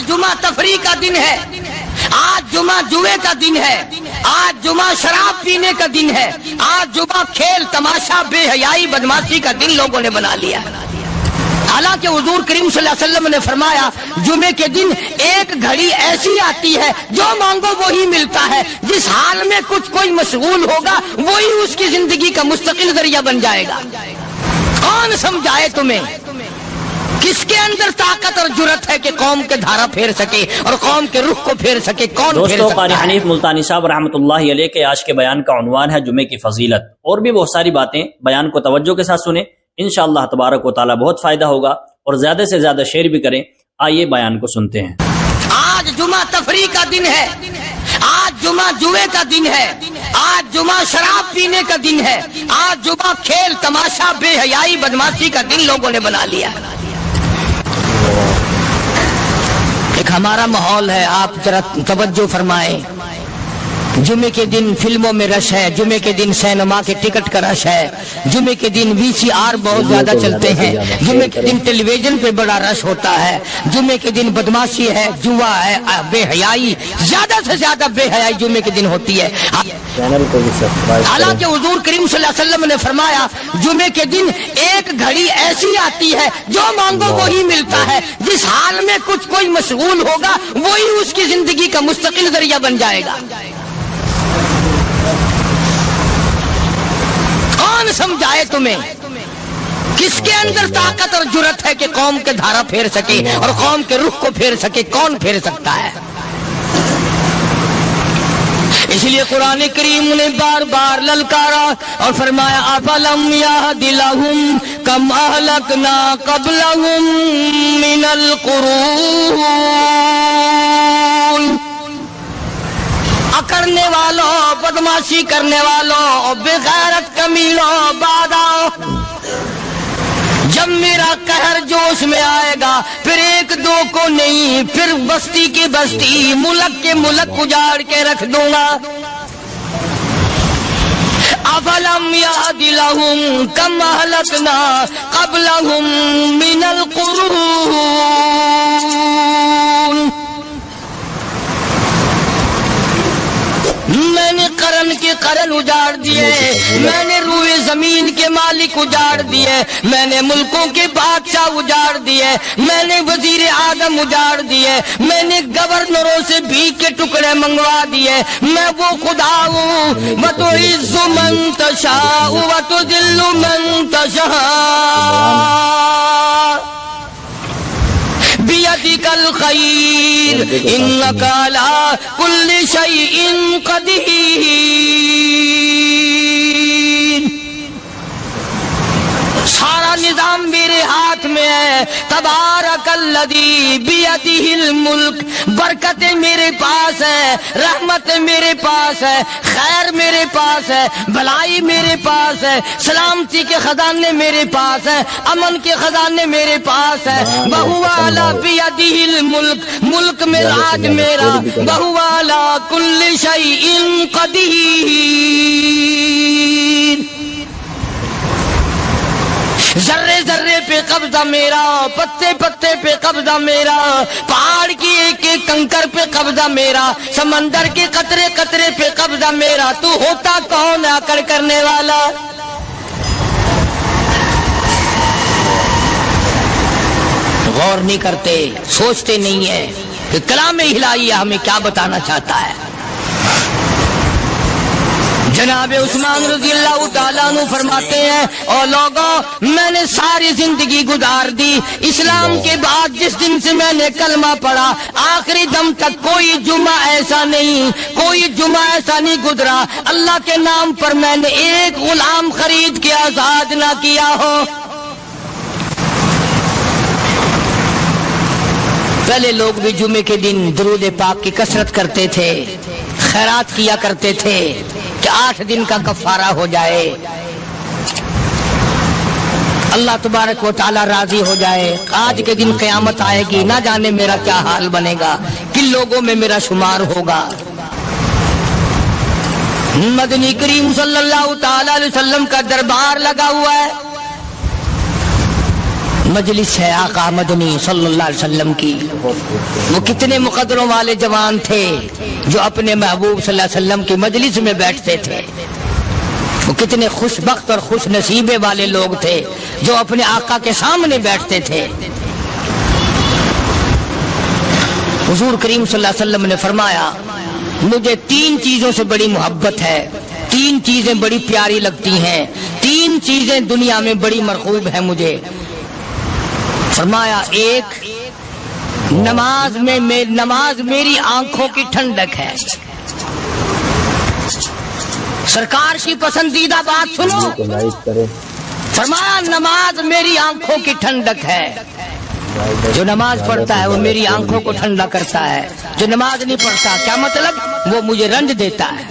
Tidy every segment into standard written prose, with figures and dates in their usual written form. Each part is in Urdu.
آج جمعہ تفریح کا دن ہے، آج جمعہ جوئے کا دن ہے، آج جمعہ شراب پینے کا دن ہے، آج جمعہ کھیل تماشا بے حیائی بدماشی کا دن لوگوں نے بنا لیا۔ حالانکہ حضور کریم صلی اللہ علیہ وسلم نے فرمایا جمعے کے دن ایک گھڑی ایسی آتی ہے جو مانگو وہی ملتا ہے، جس حال میں کچھ کوئی مشغول ہوگا وہی اس کی زندگی کا مستقل ذریعہ بن جائے گا۔ کون سمجھائے تمہیں؟ کس کے اندر طاقت اور جرت ہے کہ قوم کے دھارا پھیر سکے اور قوم کے رخ کو پھیر سکے؟ کون پھیر سکتا ہے؟ دوستو، قاری حنیف ملتانی صاحب رحمۃ اللہ علیہ کے آج کے بیان کا عنوان ہے جمعے کی فضیلت، اور بھی بہت ساری باتیں۔ بیان کو توجہ کے ساتھ سنیں، انشاءاللہ تبارک و تعالی بہت فائدہ ہوگا، اور زیادہ سے زیادہ شیئر بھی کریں۔ آئیے بیان کو سنتے ہیں۔ آج جمعہ تفریح کا دن ہے، آج جمعہ جوئے کا دن ہے، آج جمعہ شراب پینے کا دن ہے، آج جمعہ کھیل تماشا بے حیائی بدماشی کا دن لوگوں نے بنا لیا۔ ایک ہمارا ماحول ہے، آپ ذرا توجہ فرمائیں۔ جمعے کے دن فلموں میں رش ہے، جمعے کے دن سینما کے ٹکٹ کا رش ہے، جمعے کے دن VCR بہت زیادہ چلتے ہیں، جمعے کے دن ٹیلی ویژن پہ بڑا رش ہوتا ہے، جمعے کے دن بدماشی ہے، جوا ہے، بے حیائی، زیادہ سے زیادہ بے حیائی جمعے کے دن ہوتی ہے۔ حالانکہ حضور کریم صلی اللہ علیہ وسلم نے فرمایا جمعے کے دن ایک گھڑی ایسی آتی ہے جو مانگو وہی ملتا ہے، جس حال میں کچھ کوئی مشغول ہوگا وہی اس کی زندگی کا مستقل ذریعہ بن جائے گا۔ کون سمجھائے تمہیں؟ کس کے اندر طاقت اور جرت ہے کہ قوم کے دھارا پھیر سکے اور قوم کے رخ کو پھیر سکے؟ کون پھیر سکتا ہے؟ اس لیے قرآن کریم نے بار بار للکارا اور فرمایا افلم یہد لہم کم اہلکنا قبلہم من القرون، اکڑنے والوں، بدماشی کرنے والوں، بغیرت کمینوں، باداؤ، جب میرا قہر جوش میں آئے گا پھر ایک دو کو نہیں، پھر بستی کی بستی، ملک کے ملک اجاڑ کے رکھ دوں گا۔ افلم یہد لہم کم اہلکنا قبلہم من القرون، میں نے قرن کے قرن اجاڑ دیے، میں نے روئے زمین کے مالک اجاڑ دیے، میں نے ملکوں کے بادشاہ اجاڑ دیے، میں نے وزیر اعظم اجاڑ دیے، میں نے گورنروں سے بھیک کے ٹکڑے منگوا دیے۔ میں وہ خدا ہوں وَتُعِزُّ مَن تَشَاءُ وَتُذِلُّ مَن تَشَاءُ بِيَدِكَ الْخَيْرُ إِنَّكَ عَلَى كُلِّ شَيْءٍ قَدِيرٌ۔ سارا نظام میرے ہاتھ میں ہے، تبارک الذی بیدہ الملک، برکتیں میرے پاس ہے، رحمت میرے پاس ہے، خیر میرے پاس ہے، بھلائی میرے پاس ہے، سلامتی کے خزانے میرے پاس ہے، امن کے خزانے میرے پاس ہے۔ وہو علی بیدہ الملک، ملک میں راج میرا، وہو علی کل شیء قدیر۔ ذرے ذرے پہ قبضہ میرا، پتے پتے پہ قبضہ میرا، پہاڑ کی ایک ایک کنکر پہ قبضہ میرا، سمندر کے قطرے قطرے پہ قبضہ میرا۔ تو ہوتا کون ہے اکڑ کرنے والا؟ غور نہیں کرتے، سوچتے نہیں ہیں کہ کلام الہی ہمیں کیا بتانا چاہتا ہے۔ جناب عثمان رضی اللہ تعالیٰ عنہ فرماتے ہیں او لوگوں، میں نے ساری زندگی گزار دی، اسلام کے بعد جس دن سے میں نے کلمہ پڑھا آخری دم تک کوئی جمعہ ایسا نہیں، کوئی جمعہ ایسا نہیں گزرا اللہ کے نام پر میں نے ایک غلام خرید کے آزاد نہ کیا ہو۔ پہلے لوگ بھی جمعے کے دن درود پاک کی کثرت کرتے تھے، خیرات کیا کرتے تھے کہ 8 دن کا کفارہ ہو جائے، اللہ تبارک و تعالی راضی ہو جائے۔ آج کے دن قیامت آئے گی، نہ جانے میرا کیا حال بنے گا، کن لوگوں میں میرا شمار ہوگا۔ مدنی کریم صلی اللہ تعالی علیہ وسلم کا دربار لگا ہوا ہے، مجلس ہے آقا مدنی صلی اللہ علیہ وسلم کی. وہ کتنے مقدروں والے جوان تھے جو اپنے محبوب صلی اللہ علیہ وسلم کی مجلس میں بیٹھتے تھے. وہ کتنے خوش بخت اور خوش نصیبے والے لوگ تھے جو اپنے آقا کے سامنے بیٹھتے تھے. حضور کریم صلی اللہ علیہ وسلم نے فرمایا مجھے 3 چیزوں سے بڑی محبت ہے, 3 چیزیں بڑی پیاری لگتی ہیں, 3 چیزیں دنیا میں بڑی مرغوب ہیں مجھے. فرمایا ایک نماز میری آنکھوں کی ٹھنڈک ہے. سرکار کی پسندیدہ بات سنو, فرمایا نماز میری آنکھوں کی ٹھنڈک ہے. جو نماز پڑھتا ہے وہ میری آنکھوں کو ٹھنڈا کرتا ہے, جو نماز نہیں پڑھتا کیا مطلب وہ مجھے رنج دیتا ہے.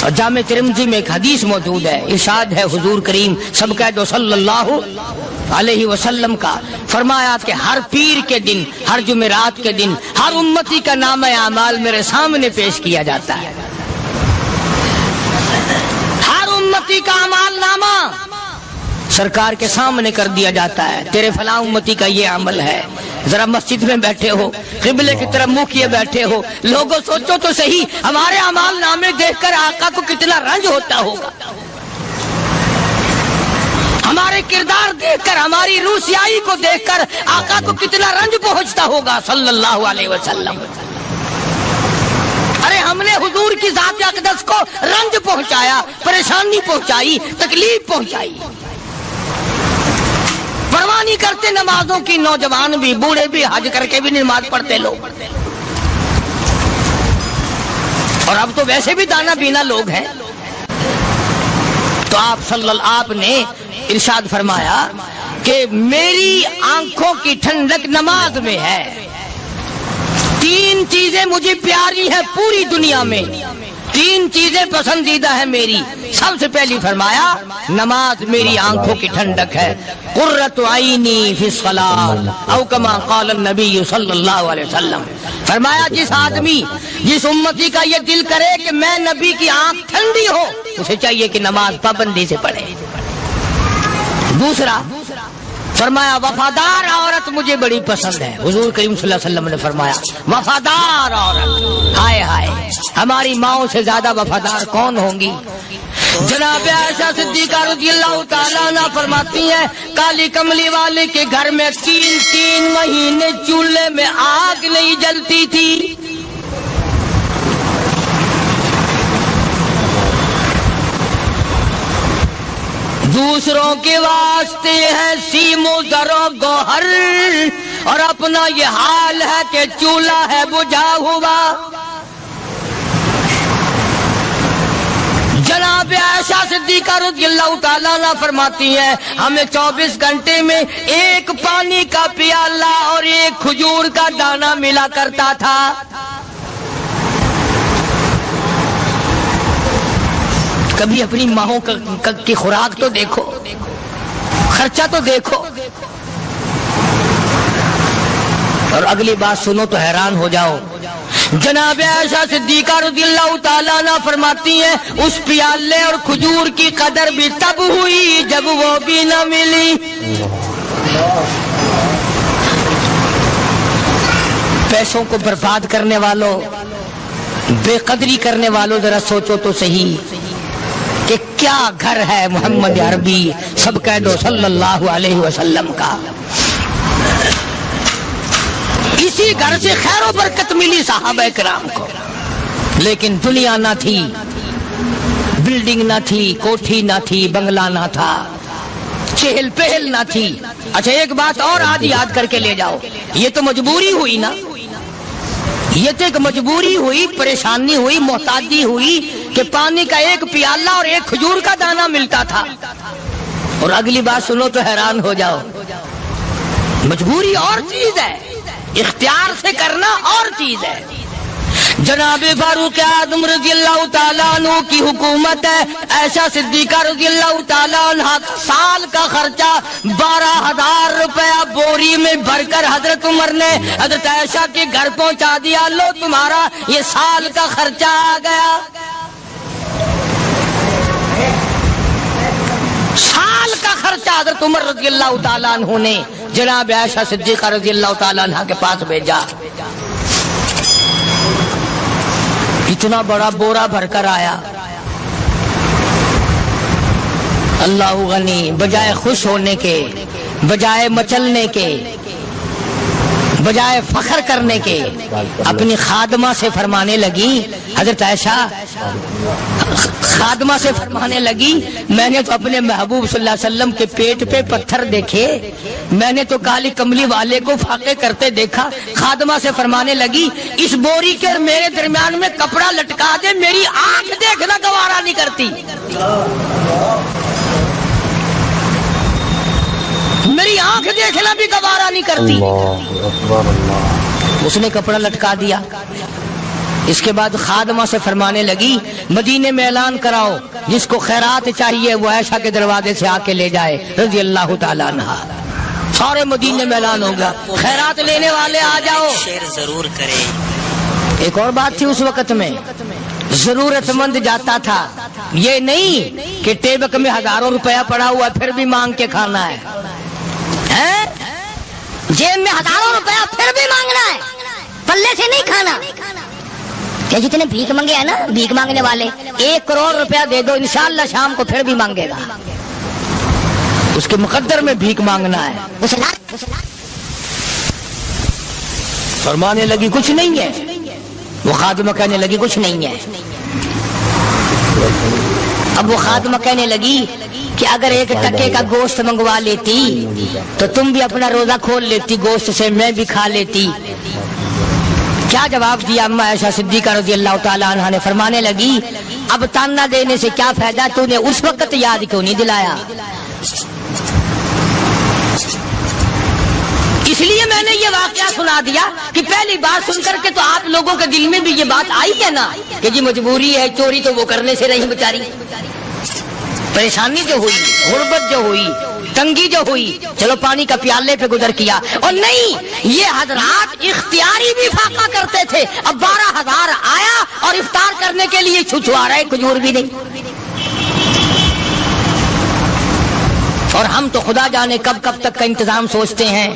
اور جامع ترمذی میں ایک حدیث موجود ہے, ارشاد ہے حضور کریم سب کہہ دو صلی اللہ علیہ وسلم کا, فرمایا کہ ہر پیر کے دن, ہر جمعرات کے دن ہر امتی کا نام اعمال میرے سامنے پیش کیا جاتا ہے. ہر امتی کا اعمال نامہ سرکار کے سامنے کر دیا جاتا ہے. تیرے فلاں امتی کا یہ عمل ہے. ذرا مسجد میں بیٹھے ہو, قبلے کی طرف منہ کیے بیٹھے ہو, لوگوں سوچو تو صحیح ہمارے اعمال نامے دیکھ کر آقا کو کتنا رنج ہوتا ہوگا. ہمارے کردار دیکھ کر, ہماری روسیائی کو دیکھ کر آقا کو کتنا رنج پہنچتا ہوگا صلی اللہ علیہ وسلم. ارے ہم نے حضور کی ذات اقدس کو رنج پہنچایا, پریشانی پہنچائی, تکلیف پہنچائی. پرواہ نہیں کرتے نمازوں کی, نوجوان بھی بوڑھے بھی حج کر کے بھی نماز پڑھتے لوگ. اور اب تو ویسے بھی دانا بینا لوگ ہیں. تو آپ نے ارشاد فرمایا کہ میری آنکھوں کی ٹھنڈک نماز میں ہے. 3 چیزیں مجھے پیاری ہیں پوری دنیا میں, 3 چیزیں پسندیدہ ہیں میری. سب سے پہلی فرمایا نماز میری آنکھوں کی ٹھنڈک ہے. قرۃ عینی فی الصلاۃ او کما قال النبی صلی اللہ علیہ وسلم. فرمایا جس آدمی, جس امتی کا یہ دل کرے کہ میں نبی کی آنکھ ٹھنڈی ہو, اسے چاہیے کہ نماز پابندی سے پڑھے. دوسرا فرمایا وفادار عورت مجھے بڑی پسند ہے. حضور کریم صلی اللہ علیہ وسلم نے فرمایا وفادار عورت, ہائے ہائے ہماری ماؤں سے زیادہ وفادار کون ہوں گی. جناب عائشہ صدیقہ رضی اللہ تعالیٰ عنہ فرماتی ہیں کالی کملی والے کے گھر میں 3 مہینے چولہے میں آگ نہیں جلتی تھی. دوسروں کے واسطے ہے سیم و زر و گوہر, اور اپنا یہ حال ہے کہ چولہا ہے بجھا ہوا. جناب عائشہ صدیقہ رضی اللہ تعالیٰ عنہ فرماتی ہیں ہمیں 24 گھنٹے میں 1 پانی کا پیالہ اور 1 کھجور کا دانہ ملا کرتا تھا. کبھی اپنی ماہوں کی خوراک تو دیکھو, خرچہ تو دیکھو. اور اگلی بات سنو تو حیران ہو جاؤ. جناب عائشہ صدیقہ رضی اللہ تعالیٰ عنہ فرماتی ہیں اس پیالے اور کھجور کی قدر بھی تب ہوئی جب وہ بھی نہ ملی. پیسوں کو برباد کرنے والوں, بے قدری کرنے والوں, ذرا سوچو تو صحیح کہ کیا گھر ہے محمد عربی سب کہہ دو صلی اللہ علیہ وسلم کا. اسی گھر سے خیر و برکت ملی صحابہ کرام کو, لیکن دنیا نہ تھی, بلڈنگ نہ تھی, کوٹھی نہ تھی, بنگلہ نہ تھا, چہل پہل نہ تھی. اچھا ایک بات اور آج یاد کر کے لے جاؤ, یہ تو مجبوری ہوئی نا, یہ تو ایک مجبوری ہوئی, پریشانی ہوئی, محتاجی ہوئی کہ پانی کا 1 پیالہ اور 1 کھجور کا دانہ ملتا تھا. اور اگلی بات سنو تو حیران ہو جاؤ. مجبوری اور چیز ہے, اختیار سے کرنا اور چیز ہے. جناب فاروق اعظم رضی اللہ تعالیٰ عنہ کی حکومت ہے. عائشہ صدیقہ رضی اللہ تعالیٰ عنہ سال کا خرچہ 12,000 روپیہ بوری میں بھر کر حضرت عمر نے حضرت عائشہ کے گھر پہنچا دیا. لو تمہارا یہ سال کا خرچہ آ گیا. سال کا خرچہ حضرت عمر رضی اللہ تعالیٰ عنہ نے جناب عائشہ صدیقہ رضی اللہ تعالیٰ عنہ کے پاس بھیجا. اتنا بڑا بورا بھر کر آیا. اللہ غنی، بجائے خوش ہونے کے، بجائے مچلنے کے، بجائے فخر کرنے کے، اپنی خادمہ سے فرمانے لگی، حضرت عائشہ خادمہ سے فرمانے لگی، میں نے تو اپنے محبوب صلی اللہ علیہ وسلم کے پیٹ پہ پتھر دیکھے، میں نے تو کالی کملی والے کو فاقے کرتے دیکھا. خادمہ سے فرمانے لگی، اس بوری کے اور میرے درمیان میں کپڑا لٹکا دے، میری آنکھ دیکھنا گوارا نہیں کرتی، میری آنکھ دیکھنا بھی گوارا نہیں کرتی. اس نے کپڑا لٹکا دیا. اس کے بعد خادمہ سے فرمانے لگی، مدینے میں اعلان کراؤ، جس کو خیرات چاہیے وہ عائشہ کے دروازے سے آ کے لے جائے رضی اللہ تعالیٰ عنہ. سارے مدینے میں اعلان ہوگا، خیرات لینے والے آ جاؤ. شیئر ضرور کریں. ایک اور بات تھی اس وقت میں، ضرورت مند جاتا تھا، یہ نہیں کہ ٹیبک میں ہزاروں روپیہ پڑا ہوا پھر بھی مانگ کے کھانا ہے، جیب میں ہزاروں روپیہ پھر بھی مانگنا ہے، پلے سے نہیں کھانا. کہ جتنے بھیک مانگے ہیں نا، بھیک مانگنے والے، 1 کروڑ روپیہ دے دو انشاءاللہ شام کو پھر بھی مانگے گا. اس کے مقدر میں بھیک مانگنا ہے. فرمانے لگی کچھ نہیں ہے. وہ خادمہ کہنے لگی کچھ نہیں ہے. اب وہ خادمہ کہنے لگی کہ اگر 1 ٹکے کا گوشت منگوا لیتی تو تم بھی اپنا روزہ کھول لیتی، گوشت سے میں بھی کھا لیتی. کیا جواب دیا اما عائشہ صدیقہ رضی اللہ تعالیٰ عنہ نے؟ فرمانے لگی، اب تانا دینے سے کیا فائدہ، تو نے اس وقت یاد کیوں نہیں دلایا؟ اس لیے میں نے یہ واقعہ سنا دیا کہ پہلی بار سن کر کے تو آپ لوگوں کے دل میں بھی یہ بات آئی ہے نا کہ جی مجبوری ہے، چوری تو وہ کرنے سے رہی بیچاری، پریشانی جو ہوئی، غربت جو ہوئی، تنگی جو ہوئی، چلو پانی کا پیالے پہ گزر کیا. اور نہیں، یہ حضرات اختیاری بھی فاقہ کرتے تھے. اب 12,000 آیا اور افطار کرنے کے لیے چھچوا رہے، کھجور بھی نہیں. اور ہم تو خدا جانے کب کب تک کا انتظام سوچتے ہیں،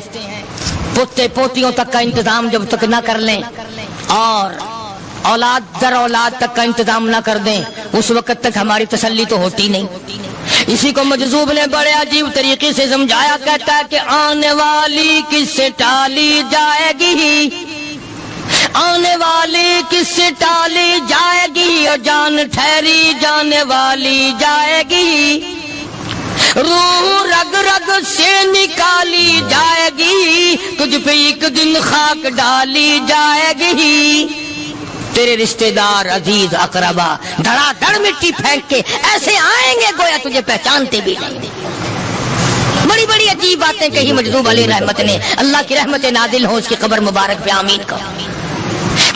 پوتے پوتیوں تک کا انتظام جب تک نہ کر لیں اور اولاد در اولاد تک کا انتظام نہ کر دیں، اس وقت تک ہماری تسلی تو ہوتی نہیں. اسی کو مجذوب نے بڑے عجیب طریقے سے سمجھایا، کہتا ہے کہ آنے والی کس سے ٹالی جائے گی، آنے والی کس سے ٹالی جائے گی، اور جان ٹھہری جانے والی جائے گی، روح رگ رگ سے نکالی جائے گی، تجھ پہ ایک دن خاک ڈالی جائے گی. تیرے رشتہ دار عزیز اقربا دھڑا دھڑ مٹی پھینک کے ایسے آئیں گے گویا تجھے پہچانتے بھی نہیں. بڑی بڑی عجیب باتیں کہی مجذوب علیہ رحمت نے. اللہ کی رحمت نازل ہو اس کی قبر مبارک پہ آمین کہو.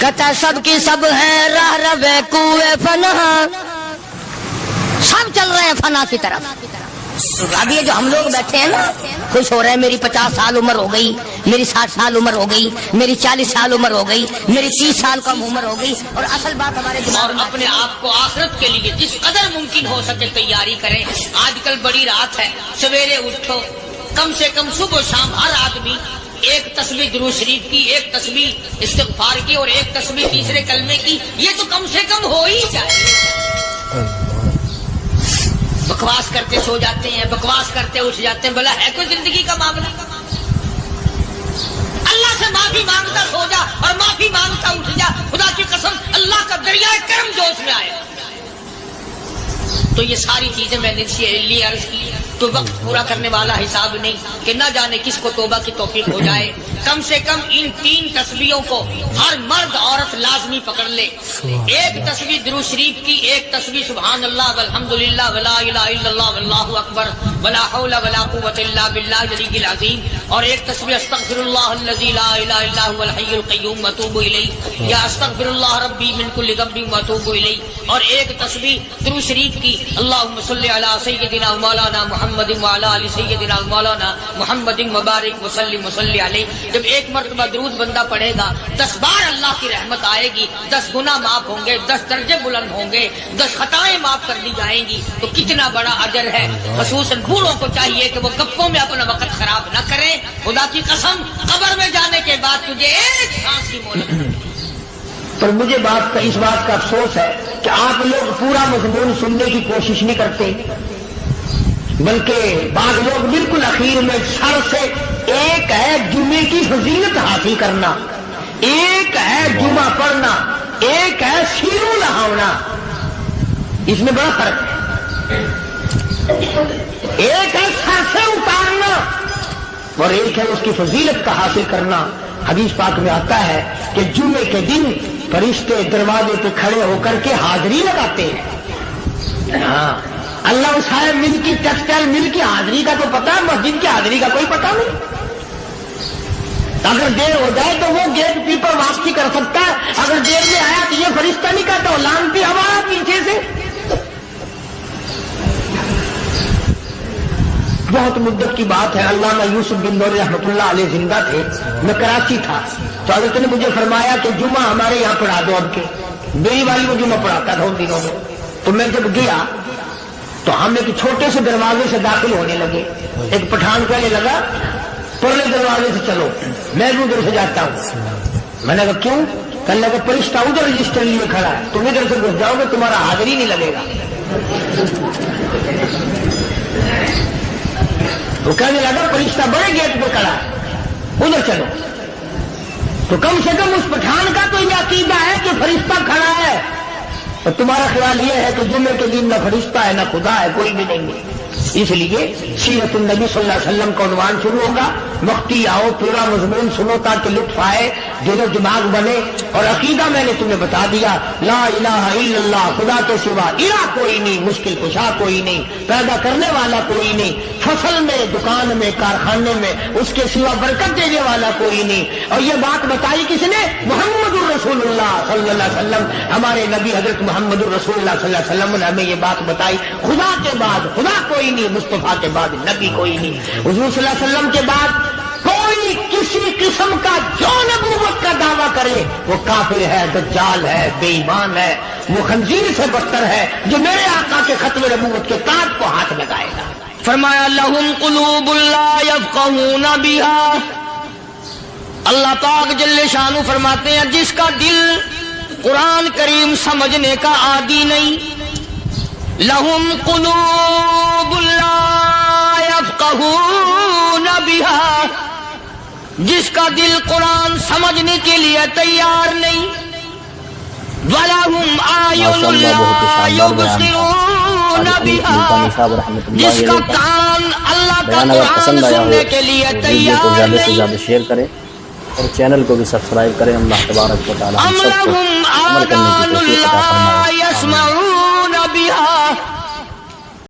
کہتا سب کی سب ہیں راہ روے کوئے فنا، سب چل رہے ہیں فنا کی طرف. اب یہ جو ہم لوگ بیٹھے ہیں نا، خوش ہو رہے ہیں، میری 50 سال عمر ہو گئی، میری 60 سال عمر ہو گئی، میری 40 سال عمر ہو گئی، میری 30 سال کم عمر ہو گئی. اور اصل بات ہمارے دماغ میں، اپنے آپ کو آخرت کے لیے جس قدر ممکن ہو سکے تیاری کریں. آج کل بڑی رات ہے، سویرے اٹھو، کم سے کم صبح و شام ہر آدمی 1 تسبیح درود شریف کی، 1 تسبیح استغفار کی، اور 1 تسبیح تیسرے کلمے کی. یہ تو کم سے کم ہو ہی جائے. بکواس کرتے سو جاتے ہیں، بکواس کرتے اٹھ جاتے ہیں. بلا ہے کوئی زندگی کا معاملہ؟ اللہ سے معافی مانگتا سو جا اور معافی مانگتا اٹھ جا. خدا کی قسم اللہ کا دریائے کرم جوش میں آئے. تو یہ ساری چیزیں میں نے لیے عرض کی تو وقت پورا کرنے والا حساب نہیں کہ نہ جانے کس کو توبہ کی توفیق ہو جائے. کم سے کم ان 3 تسبیحوں کو ہر مرد عورت لازمی پکڑ لے. 1 تسبیح درود شریف کی، 1 تسبیح سبحان اللہ والحمدللہ ولا الہ الا اللہ واللہ اکبر ولا حول ولا قوۃ الا باللہ العلی العظیم، اور 1 تسبیح استغفر اللہ الذی لا الہ الا هو الحی القیوم واتوب الیہ، یا استغفر اللہ ربی من کل ذنب واتوب الیہ، اور 1 تسبیح درود شریف کی اللہم صلی علی سیدنا مولانا محمد محمد وعلی آل سیدنا مولانا محمد مبارک وسلم وصلی علیہ. جب ایک مرتبہ درود بندہ پڑھے گا 10 بار اللہ کی رحمت آئے گی، 10 گناہ معاف ہوں گے، 10 درجے بلند ہوں گے، 10 خطائیں معاف کر دی جائیں گی. تو کتنا بڑا اجر ہے. خصوصاً بوڑھوں کو چاہیے کہ وہ گپوں میں اپنا وقت خراب نہ کریں. خدا کی قسم قبر میں جانے کے بعد تجھے ایک سانس کی مہلت نہیں. پر مجھے اس بات کا افسوس ہے کہ آپ لوگ پورا مضمون سننے کی کوشش نہیں کرتے، بلکہ بعض لوگ بالکل اخیر میں سر سے، ایک ہے جمعے کی فضیلت حاصل کرنا، ایک ہے جمعہ پڑھنا، ایک ہے سیروں نہاونا. اس میں بڑا فرق ہے. ایک ہے سر سے اتارنا اور ایک ہے اس کی فضیلت کا حاصل کرنا. حدیث پاک میں آتا ہے کہ جمعے کے دن فرشتے دروازے پہ کھڑے ہو کر کے حاضری لگاتے ہیں. ہاں، اللہ صاحب مل کی ٹیکسٹائل مل کی حاضری کا تو پتا ہے، مسجد کی حاضری کا کوئی پتا نہیں. اگر دیر ہو جائے تو وہ گیٹ کیپر واپسی کر سکتا ہے. اگر دیر میں آیا تو یہ فرشتہ نہیں کہتا لانتی ہوا پیچھے سے. بہت مدت کی بات ہے، علامہ یوسف بن نور رحمۃ اللہ علیہ زندہ تھے. میں کراچی تھا تو حضرت نے مجھے فرمایا کہ جمعہ ہمارے یہاں پڑھا دو. اب کے میری والی وہ جمعہ پڑھاتا تھا ان دنوں میں. تو میں جب گیا تو ہم ایک چھوٹے سے دروازے سے داخل ہونے لگے. ایک پٹھان کہنے لگا پرلے دروازے سے چلو، میں بھی ادھر سے جاتا ہوں. میں نے کہا کیوں؟ کہنے لگا فرشتہ ادھر رجسٹر لیے کھڑا ہے، تم ادھر سے گھس جاؤ گے تمہارا حاضری نہیں لگے گا. تو کہنے لگا فرشتہ بڑے گیٹ پہ کھڑا ہے، ادھر چلو. تو کم سے کم اس پٹھان کا تو یہ عقیدہ ہے کہ فرشتہ کھڑا ہے. اور تمہارا خیال یہ ہے کہ جمعے کے دن نہ فرشتہ ہے نہ خدا ہے، کوئی بھی نہیں ہے. اس لیے سیرت النبی صلی اللہ علیہ وسلم کا عنوان شروع ہوگا. مفتی آؤ، پورا مضمون سنو تاکہ لطف آئے، دل و دماغ بنے. اور عقیدہ میں نے تمہیں بتا دیا، لا الہ الا اللہ، خدا کے سوا الہ کوئی نہیں، مشکل کشا کوئی نہیں، پیدا کرنے والا کوئی نہیں، فصل میں، دکان میں، کارخانے میں اس کے سوا برکت دینے والا کوئی نہیں. اور یہ بات بتائی کس نے؟ محمد الرسول اللہ صلی اللہ علیہ وسلم. ہمارے نبی حضرت محمد الرسول اللہ صلی اللہ علیہ وسلم نے ہمیں یہ بات بتائی. خدا کے بعد خدا کوئی نہیں، مصطفیٰ کے بعد نبی کوئی نہیں. حضور صلی اللہ علیہ وسلم کے بعد کوئی کسی قسم کا جو نبوت کا دعویٰ کرے وہ کافر ہے، دجال ہے، بے ایمان ہے، وہ خنزیر سے بدتر ہے جو میرے آقا کے ختم نبوت کے تاج کو ہاتھ لگائے گا. فرمایا لہم قلوب لا یفقہون بہا. اللہ پاک جل شانہ فرماتے ہیں جس کا دل قرآن کریم سمجھنے کا عادی نہیں. لہم قلوب لا یفقہون بہا، جس کا دل قرآن سمجھنے کے لیے تیار نہیں. وَلَهُمْ أَعْيُنٌ لَا يُبْصِرُونَ بِهَا، جس کا کان اللہ کا قرآن سننے کے لیے تیار زیادہ سے نہیں. زیادہ شیئر کریں اور چینل کو بھی سبسکرائب کریں. اللہ تبارک و تعالی ہم سب کو عمل کرنے کی توفیق عطا فرمائے.